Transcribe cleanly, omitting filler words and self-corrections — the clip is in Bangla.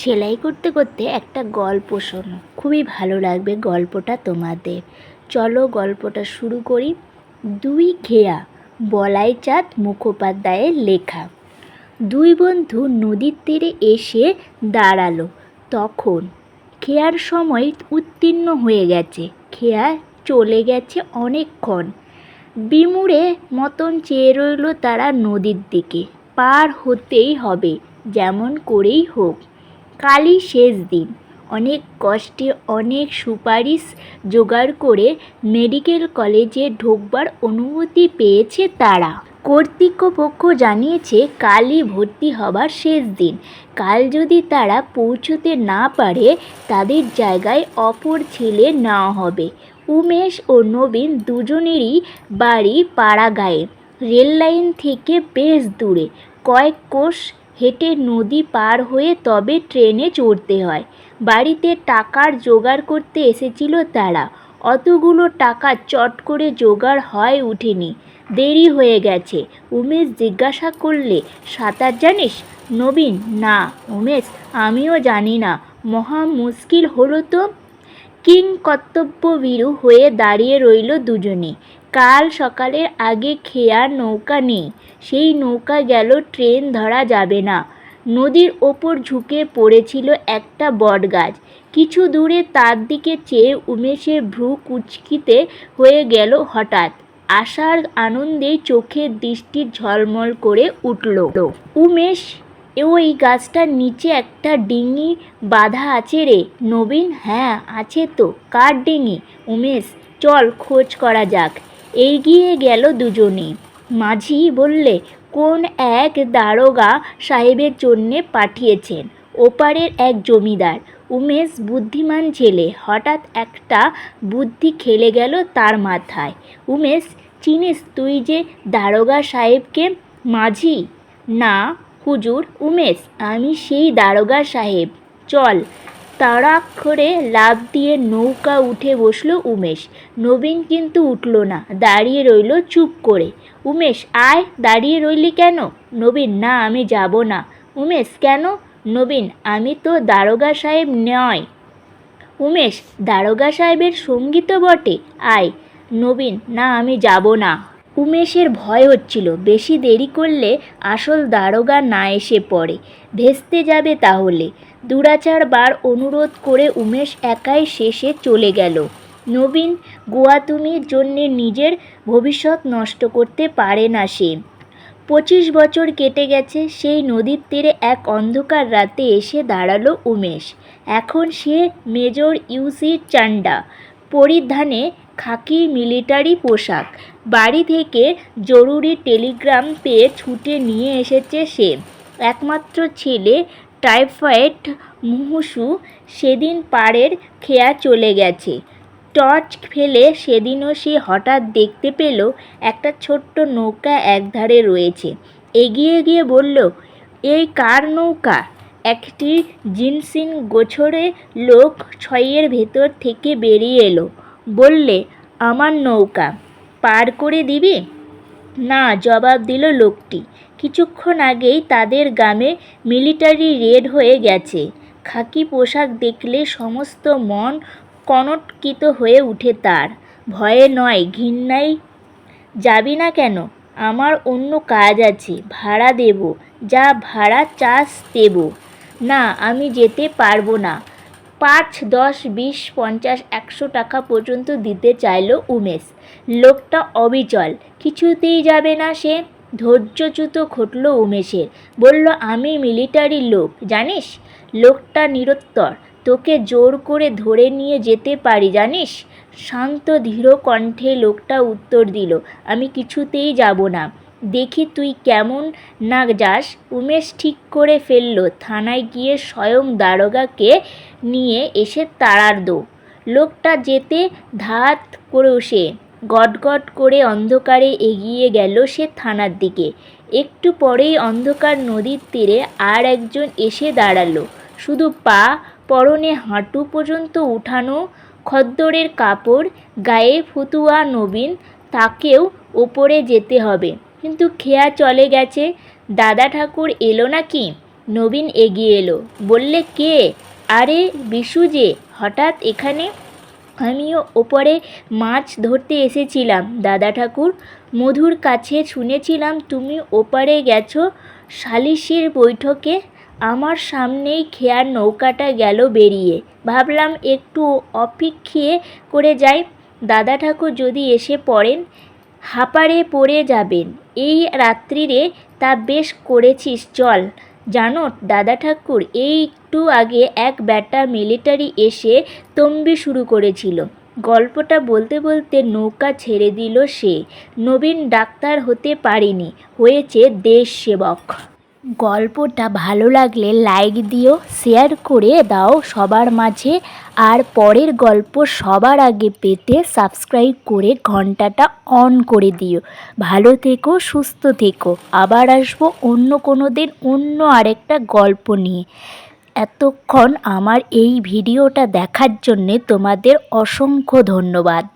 সেলাই করতে করতে একটা গল্প শোনো, খুবই ভালো লাগবে গল্পটা তোমাদের। চলো গল্পটা শুরু করি। দুই ঘেয়া, বলাই চাঁদ মুখোপাধ্যায়ের লেখা। দুই বন্ধু নদীর তীরে এসে দাঁড়ালো। তখন খেয়ার সময় উত্তীর্ণ হয়ে গেছে। খেয়া চলে গেছে অনেকক্ষণ। বিমূঢ়ে মতন চেয়ে রইল তারা নদীর দিকে। পার হতেই হবে যেমন করেই হোক। কালই শেষ দিন। অনেক কষ্টে অনেক সুপারিশ জোগাড় করে মেডিকেল কলেজে ঢোকবার অনুমতি পেয়েছে তারা। কর্তৃপক্ষ জানিয়েছে কালই ভর্তি হবার শেষ দিন। কাল যদি তারা পৌঁছতে না পারে তাদের জায়গায় অপর ছেলে নেওয়া হবে। উমেশ ও নবীন দুজনেরই বাড়ি পাড়াগাঁয়ে, রেললাইন থেকে বেশ দূরে। কয়েক কোষ হেঁটে নদী পার হয়ে তবে ট্রেনে চড়তে হয়। বাড়িতে টাকার জোগাড় করতে এসেছিল তারা। অতগুলো টাকা চট করে জোগাড় হয়ে ওঠেনি, দেরি হয়ে গেছে। উমেশ জিজ্ঞাসা করলে, সাঁতার জানিস? নবীন, না উমেশ, আমিও জানি না। মহা মুশকিল হলো তো। কিংকর্তব্যভীরু হয়ে দাঁড়িয়ে রইল দুজনে। কাল সকালের আগে খেয়ার নৌকা নেই। সেই নৌকা গেল, ট্রেন ধরা যাবে না। নদীর ওপর ঝুঁকে পড়েছিল একটা বটগাছ। কিছু দূরে তার দিকে চেয়ে উমেশের ভ্রু কুঁচকিতে হয়ে গেল হঠাৎ। আশার আনন্দেই চোখের দৃষ্টি ঝলমল করে উঠল। উমেশ, ওই গাছটার নিচে একটা ডিঙি বাঁধা আছে রে। নবীন, হ্যাঁ আছে তো। কার ডিঙি? উমেশ, চল খোঁজ করা যাক। এগিয়ে গেল দুজনে। মাঝি বললে, কোন এক দারোগা সাহেবের জন্যে পাঠিয়েছেন, ওপারের এক জমিদার। উমেশ বুদ্ধিমান ছেলে, হঠাৎ একটা বুদ্ধি খেলে গেল তার মাথায়। উমেশ, চিনিস তুই যে দারোগা সাহেবকে? মাঝি, না হুজুর। উমেশ, আমি সেই দারোগা সাহেব। চল। তাড়াক্ষরে লাফ দিয়ে নৌকা উঠে বসল উমেশ। নবীন কিন্তু উঠল না, দাঁড়িয়ে রইল চুপ করে। উমেশ, আয়। দাঁড়িয়ে রইলি কেন? নবীন, না আমি যাব না। উমেশ, কেন? নবীন, আমি তো দারোগা সাহেব নয়। উমেশ, দারোগা সাহেবের সঙ্গী তো বটে, আয়। নবীন, না আমি যাব না। উমেশের ভয় হচ্ছিল, বেশি দেরি করলে আসল দারোগা না এসে পড়ে ভেস্তে যাবে তাহলে। দুরাচার বার অনুরোধ করে উমেশ একাই শেষে চলে গেল। নবীন গোয়াতুমির জন্যে নিজের ভবিষ্যৎ নষ্ট করতে পারে না সে। 25 বছর কেটে গেছে। সেই নদীর তীরে এক অন্ধকার রাতে এসে দাঁড়ালো উমেশ। এখন সে মেজর ইউসি চান্ডা পরিধানে, খাকি মিলিটারি পোশাক। বাড়ি থেকে জরুরি টেলিগ্রাম পেয়ে ছুটে নিয়ে এসেছে সে। একমাত্র ছেলে টাইফয়েড মুমূর্ষু। সেদিন পাড়ের খেয়া চলে গেছে। টর্চ ফেলে সেদিনও সে হঠাৎ দেখতে পেল একটা ছোট্ট নৌকা একধারে রয়েছে। এগিয়ে গিয়ে বলল, এই কার নৌকা? একটি জিনসিন গোছরে লোক ছইয়ের ভেতর থেকে বেরিয়ে এলো। বললে, আমার নৌকা, পার করে দিবি? না, জবাব দিল লোকটি। কিছুক্ষণ আগেই তাদের গ্রামে মিলিটারি রেড হয়ে গেছে। খাকি পোশাক দেখলে সমস্ত মন কনটকিত হয়ে উঠে তার। ভয়ে নয়, ঘৃণায়। যাবি না কেন? আমার অন্য কাজ আছে, ভাড়া দেব, যা ভাড়া চাস দেব। না, আমি যেতে পারবো না। 5, 10, 20, 50, 100 টাকা পর্যন্ত দিতে চাইল উমেশ। লোকটা অবিচল, কিছুতেই যাবে না সে। ধৈর্যচ্যুত ঘটল উমেশের। বলল, আমি মিলিটারি লোক, জানিস? লোকটা নিরুত্তর। তোকে জোর করে ধরে নিয়ে যেতে পারি, জানিস? শান্ত ধীর কণ্ঠে লোকটা উত্তর দিল, আমি কিছুতেই যাব না। দেখি তুই কেমন না যাস। উমেশ ঠিক করে ফেলল থানায় গিয়ে স্বয়ং দারোগাকে নিয়ে এসে তাড়ার দো। লোকটা যেতে ধাত সে গটগট করে অন্ধকারে এগিয়ে গেল সে থানার দিকে। একটু পরেই অন্ধকার নদীর তীরে আর একজন এসে দাঁড়ালো। শুধু পা, পরনে হাঁটু পর্যন্ত উঠানো খদ্দরের কাপড়, গায়ে ফতুয়া। নবীন, তাকেও ওপরে যেতে হবে। কিন্তু খেয়া চলে গেছে। দাদা ঠাকুর এলো নাকি? নবীন এগিয়ে এলো, বললে, কে? আরে বিশু যে, হঠাৎ এখানে? আমিও ওপরে মাছ ধরতে এসেছিলাম দাদা ঠাকুর। মধুর কাছে শুনেছিলাম তুমি ওপারে গেছো সালিসির বৈঠকে। আমার সামনেই খেয়ার নৌকাটা গেল বেরিয়ে। ভাবলাম একটু অপেক্ষা করে যাই, দাদা ঠাকুর যদি এসে পড়েন হাঁপাড়ে পড়ে যাবেন এই রাত্রিরে। তা বেশ করেছিস, চল। জানো দাদা ঠাকুর, এই একটু আগে এক ব্যাটা মিলিটারি এসে তম্বি শুরু করেছিল। গল্পটা বলতে বলতে নৌকা ছেড়ে দিল সে। নবীন ডাক্তার হতে পারেনি, হয়েছে দেশ সেবক। গল্পটা ভালো লাগলে লাইক দিও, শেয়ার করে দাও সবার মাঝে। আর পরের গল্প সবার আগে পেতে সাবস্ক্রাইব করে ঘন্টাটা অন করে দিও। ভালো থেকো, সুস্থ থেকো। আবার আসবো অন্য কোনো দিন অন্য আরেকটা গল্প নিয়ে। এতক্ষণ আমার এই ভিডিওটা দেখার জন্যে তোমাদের অসংখ্য ধন্যবাদ।